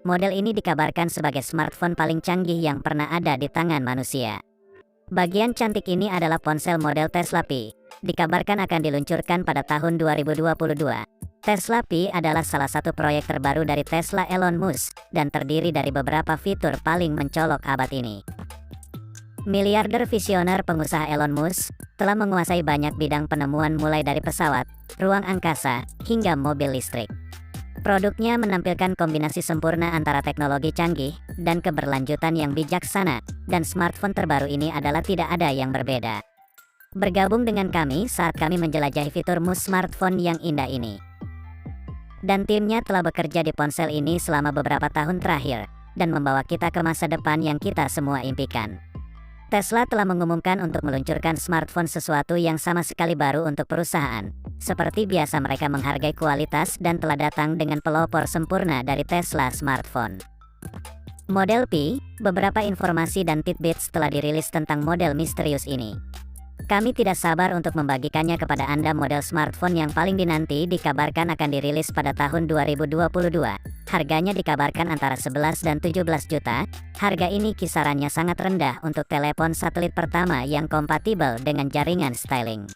Model ini dikabarkan sebagai smartphone paling canggih yang pernah ada di tangan manusia. Bagian cantik ini adalah ponsel model Tesla Pi. Dikabarkan akan diluncurkan pada tahun 2022. Tesla Pi adalah salah satu proyek terbaru dari Tesla Elon Musk dan terdiri dari beberapa fitur paling mencolok abad ini. Miliarder visioner pengusaha Elon Musk telah menguasai banyak bidang penemuan mulai dari pesawat, ruang angkasa, hingga mobil listrik. Produknya menampilkan kombinasi sempurna antara teknologi canggih dan keberlanjutan yang bijaksana, dan smartphone terbaru ini adalah tidak ada yang berbeda. Bergabung dengan kami saat kami menjelajahi fitur Musk smartphone yang indah ini. Dan timnya telah bekerja di ponsel ini selama beberapa tahun terakhir, dan membawa kita ke masa depan yang kita semua impikan. Tesla telah mengumumkan untuk meluncurkan smartphone sesuatu yang sama sekali baru untuk perusahaan. Seperti biasa mereka menghargai kualitas dan telah datang dengan pelopor sempurna dari Tesla smartphone. Model Pi, beberapa informasi dan tidbits telah dirilis tentang model misterius ini. Kami tidak sabar untuk membagikannya kepada Anda. Model smartphone yang paling dinanti dikabarkan akan dirilis pada tahun 2022. Harganya dikabarkan antara 11 dan 17 juta. Harga ini kisarannya sangat rendah untuk telepon satelit pertama yang kompatibel dengan jaringan Starlink.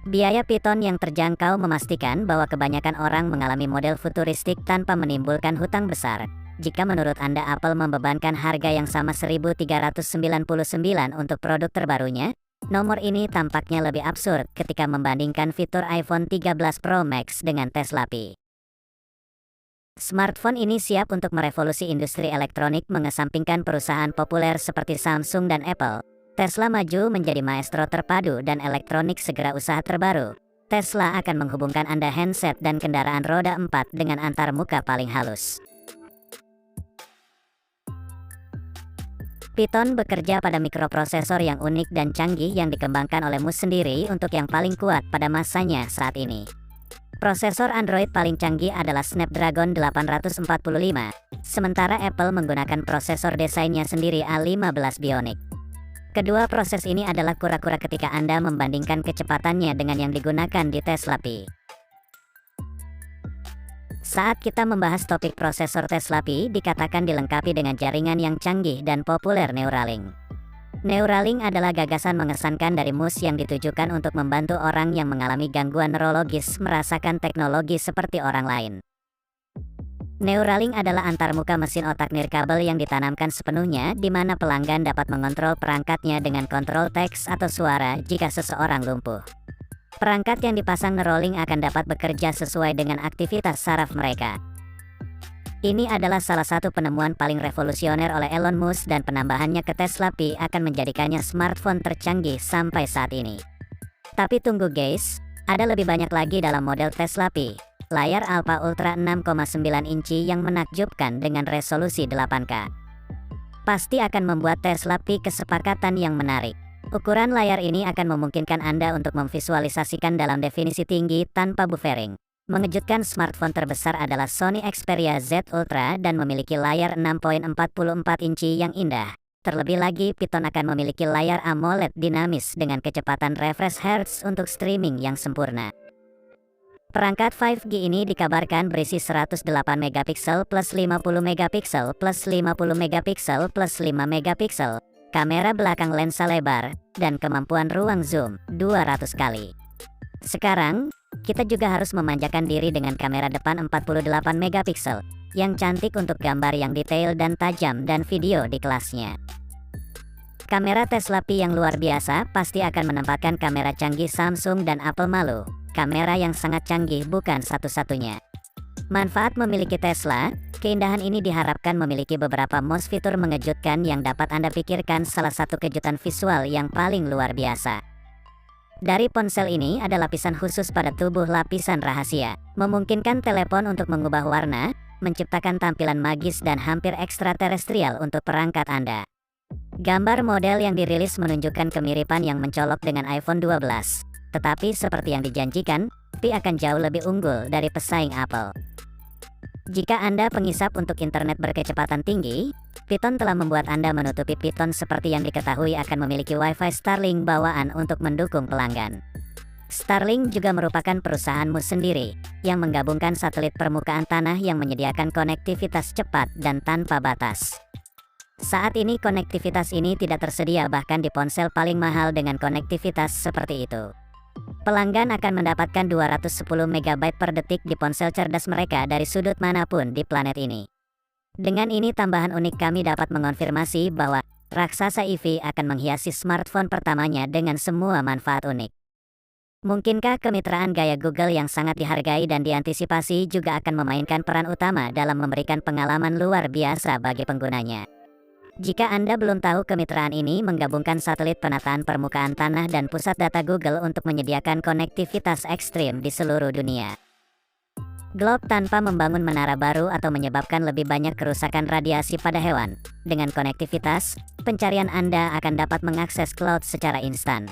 Biaya Piton yang terjangkau memastikan bahwa kebanyakan orang mengalami model futuristik tanpa menimbulkan hutang besar. Jika menurut Anda Apple membebankan harga yang sama 1.399 untuk produk terbarunya, nomor ini tampaknya lebih absurd ketika membandingkan fitur iPhone 13 Pro Max dengan Tesla Pi. Smartphone ini siap untuk merevolusi industri elektronik mengesampingkan perusahaan populer seperti Samsung dan Apple. Tesla maju menjadi maestro terpadu dan elektronik segera usaha terbaru. Tesla akan menghubungkan Anda handset dan kendaraan roda 4 dengan antarmuka paling halus. Piton bekerja pada mikroprosesor yang unik dan canggih yang dikembangkan oleh Musk sendiri untuk yang paling kuat pada masanya saat ini. Prosesor Android paling canggih adalah Snapdragon 845, sementara Apple menggunakan prosesor desainnya sendiri A15 Bionic. Kedua proses ini adalah kura-kura ketika Anda membandingkan kecepatannya dengan yang digunakan di Tesla Pi. Saat kita membahas topik prosesor Tesla Pi dikatakan dilengkapi dengan jaringan yang canggih dan populer Neuralink. Neuralink adalah gagasan mengesankan dari Musk yang ditujukan untuk membantu orang yang mengalami gangguan neurologis merasakan teknologi seperti orang lain. Neuralink adalah antarmuka mesin otak nirkabel yang ditanamkan sepenuhnya di mana pelanggan dapat mengontrol perangkatnya dengan kontrol teks atau suara jika seseorang lumpuh. Perangkat yang dipasang Neuralink akan dapat bekerja sesuai dengan aktivitas saraf mereka. Ini adalah salah satu penemuan paling revolusioner oleh Elon Musk dan penambahannya ke Tesla Pi akan menjadikannya smartphone tercanggih sampai saat ini. Tapi tunggu guys, ada lebih banyak lagi dalam model Tesla Pi. Layar Alpha Ultra 6,9 inci yang menakjubkan dengan resolusi 8K. Pasti akan membuat Tesla Pi kesepakatan yang menarik. Ukuran layar ini akan memungkinkan Anda untuk memvisualisasikan dalam definisi tinggi tanpa buffering. Mengejutkan, smartphone terbesar adalah Sony Xperia Z Ultra dan memiliki layar 6,44 inci yang indah. Terlebih lagi, Piton akan memiliki layar AMOLED dinamis dengan kecepatan refresh hertz untuk streaming yang sempurna. Perangkat 5G ini dikabarkan berisi 108 megapiksel plus 50 megapiksel plus 50 megapiksel plus 5 megapiksel, kamera belakang lensa lebar, dan kemampuan ruang zoom 200 kali. Sekarang, kita juga harus memanjakan diri dengan kamera depan 48 megapiksel, yang cantik untuk gambar yang detail dan tajam dan video di kelasnya. Kamera Tesla Pi yang luar biasa pasti akan menempatkan kamera canggih Samsung dan Apple malu. Kamera yang sangat canggih bukan satu-satunya. Manfaat memiliki Tesla, keindahan ini diharapkan memiliki beberapa most fitur mengejutkan yang dapat Anda pikirkan salah satu kejutan visual yang paling luar biasa. Dari ponsel ini ada lapisan khusus pada tubuh lapisan rahasia, memungkinkan telepon untuk mengubah warna, menciptakan tampilan magis dan hampir ekstraterestrial untuk perangkat Anda. Gambar model yang dirilis menunjukkan kemiripan yang mencolok dengan iPhone 12. Tetapi seperti yang dijanjikan, Pi akan jauh lebih unggul dari pesaing Apple. Jika Anda pengisap untuk internet berkecepatan tinggi, Piton telah membuat Anda menutupi Piton seperti yang diketahui akan memiliki Wi-Fi Starlink bawaan untuk mendukung pelanggan. Starlink juga merupakan perusahaanmu sendiri, yang menggabungkan satelit permukaan tanah yang menyediakan konektivitas cepat dan tanpa batas. Saat ini konektivitas ini tidak tersedia bahkan di ponsel paling mahal dengan konektivitas seperti itu. Pelanggan akan mendapatkan 210 MB per detik di ponsel cerdas mereka dari sudut manapun di planet ini. Dengan ini tambahan unik kami dapat mengonfirmasi bahwa raksasa EV akan menghiasi smartphone pertamanya dengan semua manfaat unik. Mungkinkah kemitraan gaya Google yang sangat dihargai dan diantisipasi juga akan memainkan peran utama dalam memberikan pengalaman luar biasa bagi penggunanya? Jika Anda belum tahu, kemitraan ini menggabungkan satelit penataan permukaan tanah dan pusat data Google untuk menyediakan konektivitas ekstrim di seluruh dunia. Globe tanpa membangun menara baru atau menyebabkan lebih banyak kerusakan radiasi pada hewan. Dengan konektivitas, pencarian Anda akan dapat mengakses cloud secara instan.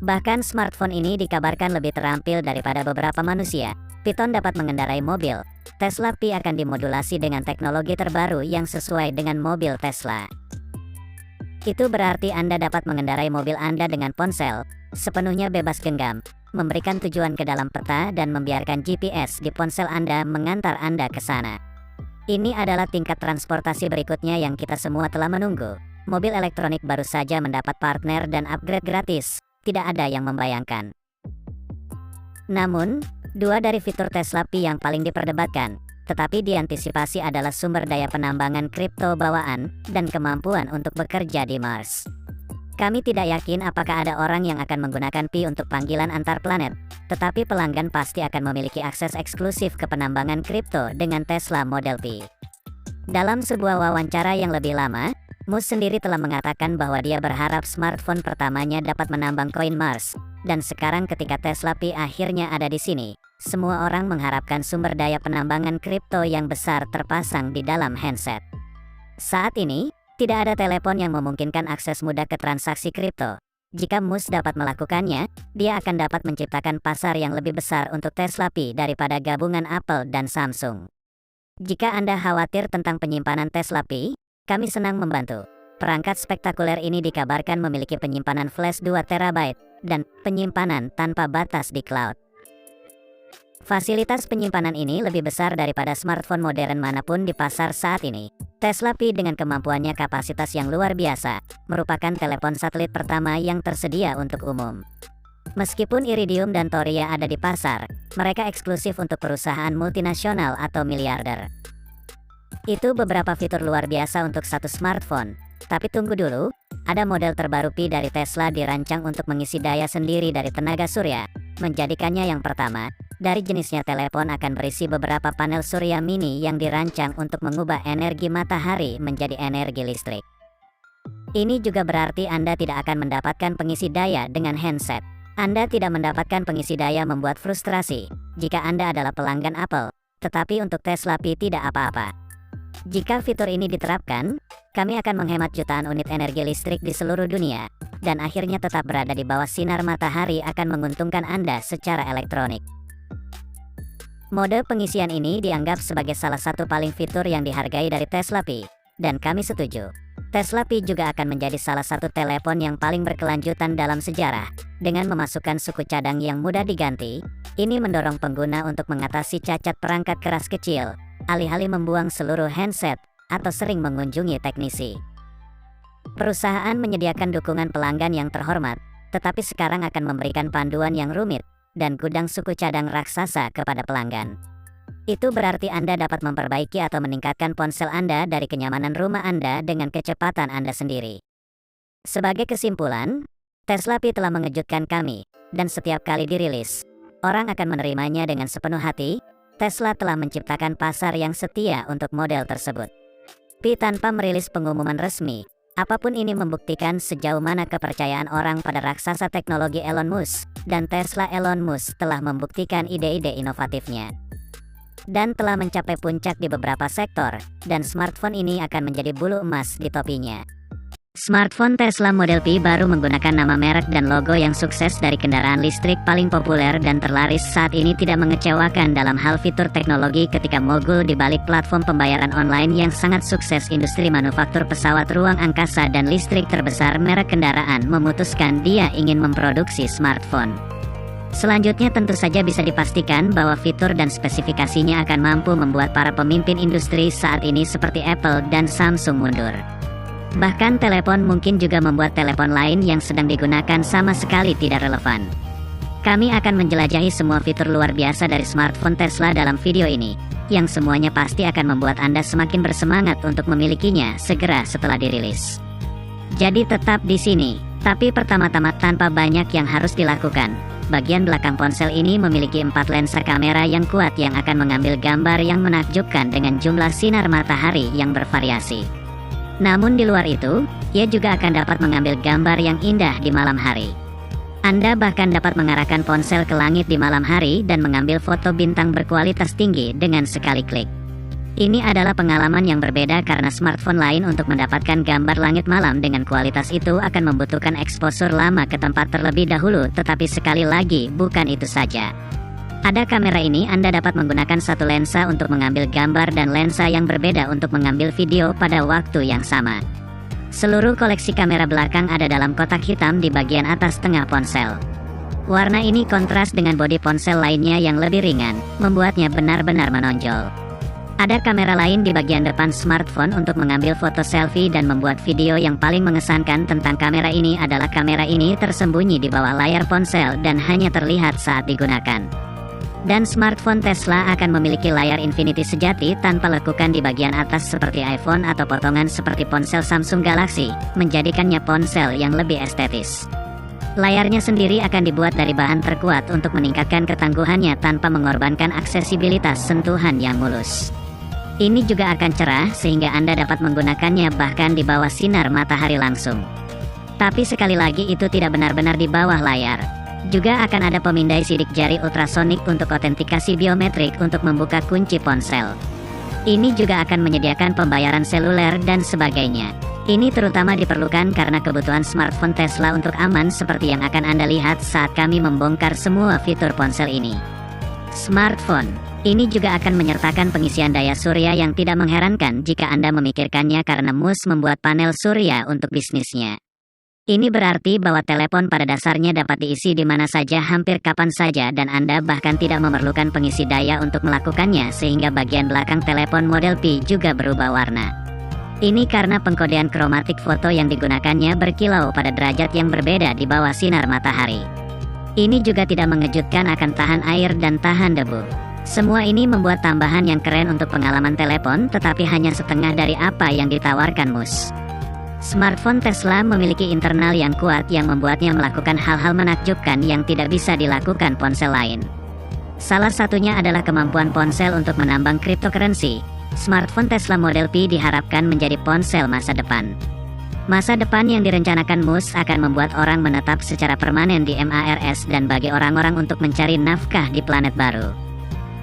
Bahkan smartphone ini dikabarkan lebih terampil daripada beberapa manusia. Python dapat mengendarai mobil. Tesla Pi akan dimodulasi dengan teknologi terbaru yang sesuai dengan mobil Tesla. Itu berarti Anda dapat mengendarai mobil Anda dengan ponsel, sepenuhnya bebas genggam, memberikan tujuan ke dalam peta dan membiarkan GPS di ponsel Anda mengantar Anda ke sana. Ini adalah tingkat transportasi berikutnya yang kita semua telah menunggu. Mobil elektronik baru saja mendapat partner dan upgrade gratis. Tidak ada yang membayangkan. Namun, dua dari fitur Tesla Pi yang paling diperdebatkan, tetapi diantisipasi adalah sumber daya penambangan kripto bawaan dan kemampuan untuk bekerja di Mars. Kami tidak yakin apakah ada orang yang akan menggunakan Pi untuk panggilan antar planet, tetapi pelanggan pasti akan memiliki akses eksklusif ke penambangan kripto dengan Tesla Model Pi. Dalam sebuah wawancara yang lebih lama, Musk sendiri telah mengatakan bahwa dia berharap smartphone pertamanya dapat menambang koin Mars, dan sekarang ketika Tesla Pi akhirnya ada di sini, semua orang mengharapkan sumber daya penambangan kripto yang besar terpasang di dalam handset. Saat ini, tidak ada telepon yang memungkinkan akses mudah ke transaksi kripto. Jika Musk dapat melakukannya, dia akan dapat menciptakan pasar yang lebih besar untuk Tesla Pi daripada gabungan Apple dan Samsung. Jika Anda khawatir tentang penyimpanan Tesla Pi, kami senang membantu. Perangkat spektakuler ini dikabarkan memiliki penyimpanan flash 2 TB dan penyimpanan tanpa batas di cloud. Fasilitas penyimpanan ini lebih besar daripada smartphone modern manapun di pasar saat ini. Tesla Pi dengan kemampuannya kapasitas yang luar biasa, merupakan telepon satelit pertama yang tersedia untuk umum. Meskipun Iridium dan Thorium ada di pasar, mereka eksklusif untuk perusahaan multinasional atau miliarder. Itu beberapa fitur luar biasa untuk satu smartphone. Tapi tunggu dulu, ada model terbaru Pi dari Tesla dirancang untuk mengisi daya sendiri dari tenaga surya, menjadikannya yang pertama dari jenisnya. Telepon akan berisi beberapa panel surya mini yang dirancang untuk mengubah energi matahari menjadi energi listrik. Ini juga berarti Anda tidak akan mendapatkan pengisi daya dengan handset. Anda tidak mendapatkan pengisi daya membuat frustrasi jika Anda adalah pelanggan Apple, tetapi untuk Tesla Pi tidak apa-apa. Jika fitur ini diterapkan, kami akan menghemat jutaan unit energi listrik di seluruh dunia, dan akhirnya tetap berada di bawah sinar matahari akan menguntungkan Anda secara elektronik. Mode pengisian ini dianggap sebagai salah satu paling fitur yang dihargai dari Tesla Pi, dan kami setuju. Tesla Pi juga akan menjadi salah satu telepon yang paling berkelanjutan dalam sejarah. Dengan memasukkan suku cadang yang mudah diganti, ini mendorong pengguna untuk mengatasi cacat perangkat keras kecil, alih-alih membuang seluruh handset atau sering mengunjungi teknisi. Perusahaan menyediakan dukungan pelanggan yang terhormat, tetapi sekarang akan memberikan panduan yang rumit dan gudang suku cadang raksasa kepada pelanggan. Itu berarti Anda dapat memperbaiki atau meningkatkan ponsel Anda dari kenyamanan rumah Anda dengan kecepatan Anda sendiri. Sebagai kesimpulan, Tesla Pi telah mengejutkan kami, dan setiap kali dirilis, orang akan menerimanya dengan sepenuh hati. Tesla telah menciptakan pasar yang setia untuk model tersebut. Pi tanpa merilis pengumuman resmi, apapun ini membuktikan sejauh mana kepercayaan orang pada raksasa teknologi Elon Musk, dan Tesla. Elon Musk telah membuktikan ide-ide inovatifnya dan telah mencapai puncak di beberapa sektor, dan smartphone ini akan menjadi bulu emas di topinya. Smartphone Tesla Model Pi baru menggunakan nama merek dan logo yang sukses dari kendaraan listrik paling populer dan terlaris saat ini tidak mengecewakan dalam hal fitur teknologi ketika mogul di balik platform pembayaran online yang sangat sukses. Industri manufaktur pesawat ruang angkasa dan listrik terbesar merek kendaraan memutuskan dia ingin memproduksi smartphone. Selanjutnya tentu saja bisa dipastikan bahwa fitur dan spesifikasinya akan mampu membuat para pemimpin industri saat ini seperti Apple dan Samsung mundur. Bahkan telepon mungkin juga membuat telepon lain yang sedang digunakan sama sekali tidak relevan. Kami akan menjelajahi semua fitur luar biasa dari smartphone Tesla dalam video ini, yang semuanya pasti akan membuat Anda semakin bersemangat untuk memilikinya segera setelah dirilis. Jadi tetap di sini, tapi pertama-tama tanpa banyak yang harus dilakukan. Bagian belakang ponsel ini memiliki 4 lensa kamera yang kuat yang akan mengambil gambar yang menakjubkan dengan jumlah sinar matahari yang bervariasi. Namun di luar itu, ia juga akan dapat mengambil gambar yang indah di malam hari. Anda bahkan dapat mengarahkan ponsel ke langit di malam hari dan mengambil foto bintang berkualitas tinggi dengan sekali klik. Ini adalah pengalaman yang berbeda karena smartphone lain untuk mendapatkan gambar langit malam dengan kualitas itu akan membutuhkan eksposur lama ke tempat terlebih dahulu, tetapi sekali lagi bukan itu saja. Pada kamera ini Anda dapat menggunakan satu lensa untuk mengambil gambar dan lensa yang berbeda untuk mengambil video pada waktu yang sama. Seluruh koleksi kamera belakang ada dalam kotak hitam di bagian atas tengah ponsel. Warna ini kontras dengan bodi ponsel lainnya yang lebih ringan, membuatnya benar-benar menonjol. Ada kamera lain di bagian depan smartphone untuk mengambil foto selfie dan membuat video. Yang paling mengesankan tentang kamera ini adalah kamera ini tersembunyi di bawah layar ponsel dan hanya terlihat saat digunakan. Dan smartphone Tesla akan memiliki layar infinity sejati tanpa lekukan di bagian atas seperti iPhone atau potongan seperti ponsel Samsung Galaxy, menjadikannya ponsel yang lebih estetis. Layarnya sendiri akan dibuat dari bahan terkuat untuk meningkatkan ketangguhannya tanpa mengorbankan aksesibilitas sentuhan yang mulus. Ini juga akan cerah sehingga Anda dapat menggunakannya bahkan di bawah sinar matahari langsung. Tapi sekali lagi itu tidak benar-benar di bawah layar. Juga akan ada pemindai sidik jari ultrasonik untuk autentikasi biometrik untuk membuka kunci ponsel. Ini juga akan menyediakan pembayaran seluler dan sebagainya. Ini terutama diperlukan karena kebutuhan smartphone Tesla untuk aman seperti yang akan Anda lihat saat kami membongkar semua fitur ponsel ini. Smartphone ini juga akan menyertakan pengisian daya surya yang tidak mengherankan jika Anda memikirkannya karena Musk membuat panel surya untuk bisnisnya. Ini berarti bahwa telepon pada dasarnya dapat diisi di mana saja hampir kapan saja dan Anda bahkan tidak memerlukan pengisi daya untuk melakukannya sehingga bagian belakang telepon model P juga berubah warna. Ini karena pengkodean kromatik foto yang digunakannya berkilau pada derajat yang berbeda di bawah sinar matahari. Ini juga tidak mengejutkan akan tahan air dan tahan debu. Semua ini membuat tambahan yang keren untuk pengalaman telepon tetapi hanya setengah dari apa yang ditawarkan Musk. Smartphone Tesla memiliki internal yang kuat yang membuatnya melakukan hal-hal menakjubkan yang tidak bisa dilakukan ponsel lain. Salah satunya adalah kemampuan ponsel untuk menambang cryptocurrency. Smartphone Tesla Model P diharapkan menjadi ponsel masa depan. Masa depan yang direncanakan Musk akan membuat orang menetap secara permanen di Mars dan bagi orang-orang untuk mencari nafkah di planet baru.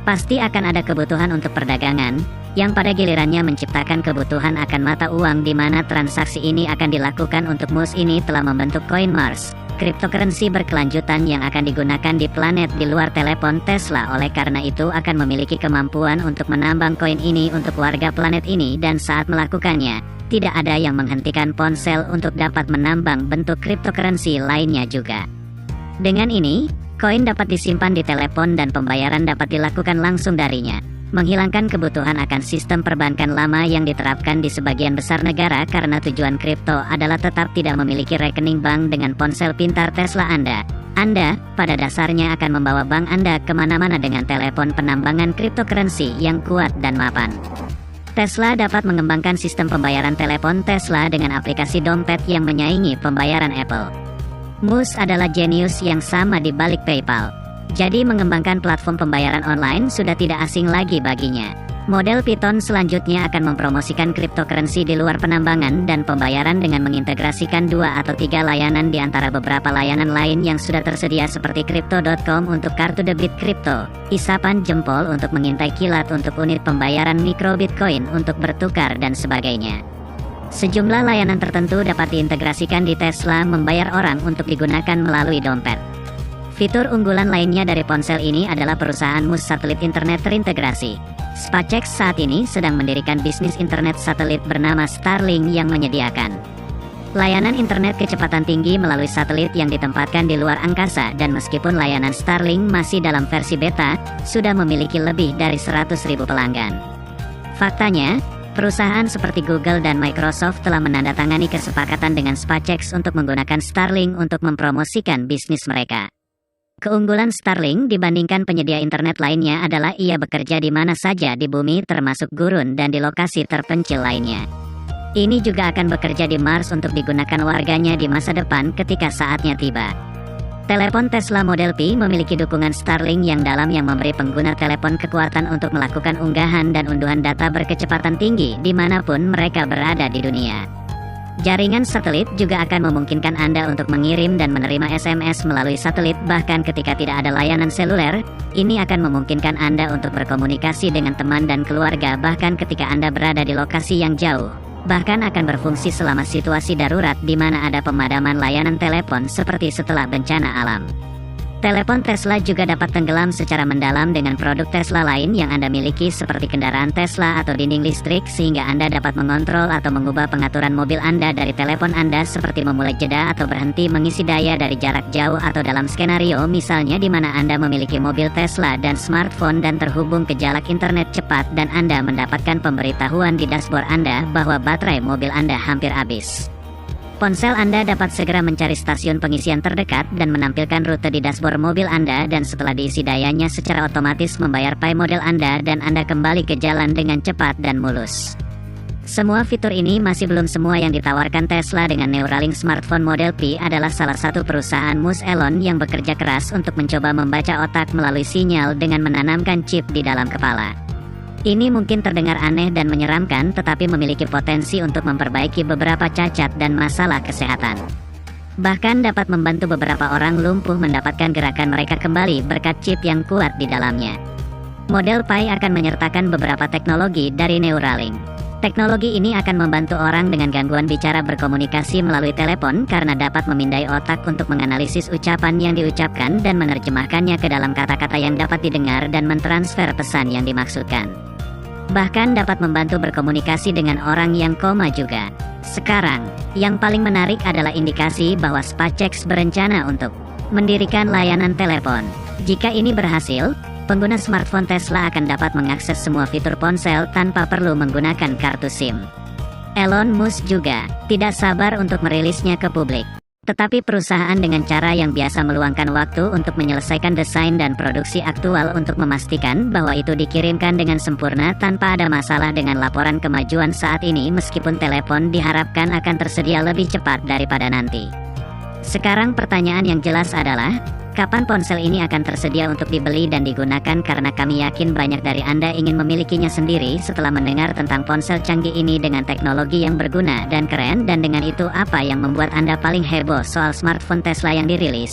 Pasti akan ada kebutuhan untuk perdagangan, yang pada gilirannya menciptakan kebutuhan akan mata uang di mana transaksi ini akan dilakukan. Untuk Musk ini telah membentuk koin Mars, cryptocurrency berkelanjutan yang akan digunakan di planet di luar telepon Tesla. Oleh karena itu akan memiliki kemampuan untuk menambang koin ini untuk warga planet ini dan saat melakukannya, tidak ada yang menghentikan ponsel untuk dapat menambang bentuk cryptocurrency lainnya juga. Dengan ini, koin dapat disimpan di telepon dan pembayaran dapat dilakukan langsung darinya, menghilangkan kebutuhan akan sistem perbankan lama yang diterapkan di sebagian besar negara karena tujuan kripto adalah tetap tidak memiliki rekening bank. Dengan ponsel pintar Tesla Anda pada dasarnya akan membawa bank Anda kemana-mana dengan telepon penambangan cryptocurrency yang kuat dan mapan. Tesla dapat mengembangkan sistem pembayaran telepon Tesla dengan aplikasi dompet yang menyaingi pembayaran Apple. Musk adalah jenius yang sama di balik PayPal. Jadi mengembangkan platform pembayaran online sudah tidak asing lagi baginya. Model Python selanjutnya akan mempromosikan cryptocurrency di luar penambangan dan pembayaran dengan mengintegrasikan 2 atau 3 layanan di antara beberapa layanan lain yang sudah tersedia seperti Crypto.com untuk kartu debit kripto, isapan jempol untuk mengintai kilat untuk unit pembayaran mikro Bitcoin untuk bertukar dan sebagainya. Sejumlah layanan tertentu dapat diintegrasikan di Tesla membayar orang untuk digunakan melalui dompet. Fitur unggulan lainnya dari ponsel ini adalah perusahaan Musk satelit internet terintegrasi. SpaceX saat ini sedang mendirikan bisnis internet satelit bernama Starlink yang menyediakan Layanan internet kecepatan tinggi melalui satelit yang ditempatkan di luar angkasa, dan meskipun layanan Starlink masih dalam versi beta, sudah memiliki lebih dari 100.000 pelanggan. Faktanya, perusahaan seperti Google dan Microsoft telah menandatangani kesepakatan dengan SpaceX untuk menggunakan Starlink untuk mempromosikan bisnis mereka. Keunggulan Starlink dibandingkan penyedia internet lainnya adalah ia bekerja di mana saja di bumi termasuk gurun dan di lokasi terpencil lainnya. Ini juga akan bekerja di Mars untuk digunakan warganya di masa depan ketika saatnya tiba. Telepon Tesla Model P memiliki dukungan Starlink yang dalam yang memberi pengguna telepon kekuatan untuk melakukan unggahan dan unduhan data berkecepatan tinggi dimanapun mereka berada di dunia. Jaringan satelit juga akan memungkinkan Anda untuk mengirim dan menerima SMS melalui satelit bahkan ketika tidak ada layanan seluler. Ini akan memungkinkan Anda untuk berkomunikasi dengan teman dan keluarga bahkan ketika Anda berada di lokasi yang jauh. Bahkan akan berfungsi selama situasi darurat di mana ada pemadaman layanan telepon seperti setelah bencana alam. Telepon Tesla juga dapat tenggelam secara mendalam dengan produk Tesla lain yang Anda miliki seperti kendaraan Tesla atau dinding listrik sehingga Anda dapat mengontrol atau mengubah pengaturan mobil Anda dari telepon Anda seperti memulai jeda atau berhenti mengisi daya dari jarak jauh atau dalam skenario misalnya di mana Anda memiliki mobil Tesla dan smartphone dan terhubung ke jalak internet cepat dan Anda mendapatkan pemberitahuan di dashboard Anda bahwa baterai mobil Anda hampir habis. Ponsel Anda dapat segera mencari stasiun pengisian terdekat dan menampilkan rute di dashboard mobil Anda dan setelah diisi dayanya secara otomatis membayar pay model Anda dan Anda kembali ke jalan dengan cepat dan mulus. Semua fitur ini masih belum semua yang ditawarkan Tesla dengan Neuralink smartphone Model P adalah salah satu perusahaan mus Elon yang bekerja keras untuk mencoba membaca otak melalui sinyal dengan menanamkan chip di dalam kepala. Ini mungkin terdengar aneh dan menyeramkan tetapi memiliki potensi untuk memperbaiki beberapa cacat dan masalah kesehatan. Bahkan dapat membantu beberapa orang lumpuh mendapatkan gerakan mereka kembali berkat chip yang kuat di dalamnya. Model Pi akan menyertakan beberapa teknologi dari Neuralink. Teknologi ini akan membantu orang dengan gangguan bicara berkomunikasi melalui telepon karena dapat memindai otak untuk menganalisis ucapan yang diucapkan dan menerjemahkannya ke dalam kata-kata yang dapat didengar dan mentransfer pesan yang dimaksudkan. Bahkan dapat membantu berkomunikasi dengan orang yang koma juga. Sekarang, yang paling menarik adalah indikasi bahwa SpaceX berencana untuk mendirikan layanan telepon. Jika ini berhasil, pengguna smartphone Tesla akan dapat mengakses semua fitur ponsel tanpa perlu menggunakan kartu SIM. Elon Musk juga tidak sabar untuk merilisnya ke publik. Tetapi perusahaan dengan cara yang biasa meluangkan waktu untuk menyelesaikan desain dan produksi aktual untuk memastikan bahwa itu dikirimkan dengan sempurna tanpa ada masalah dengan laporan kemajuan saat ini meskipun telepon diharapkan akan tersedia lebih cepat daripada nanti. Sekarang pertanyaan yang jelas adalah, kapan ponsel ini akan tersedia untuk dibeli dan digunakan karena kami yakin banyak dari Anda ingin memilikinya sendiri setelah mendengar tentang ponsel canggih ini dengan teknologi yang berguna dan keren dan dengan itu apa yang membuat Anda paling heboh soal smartphone Tesla yang dirilis?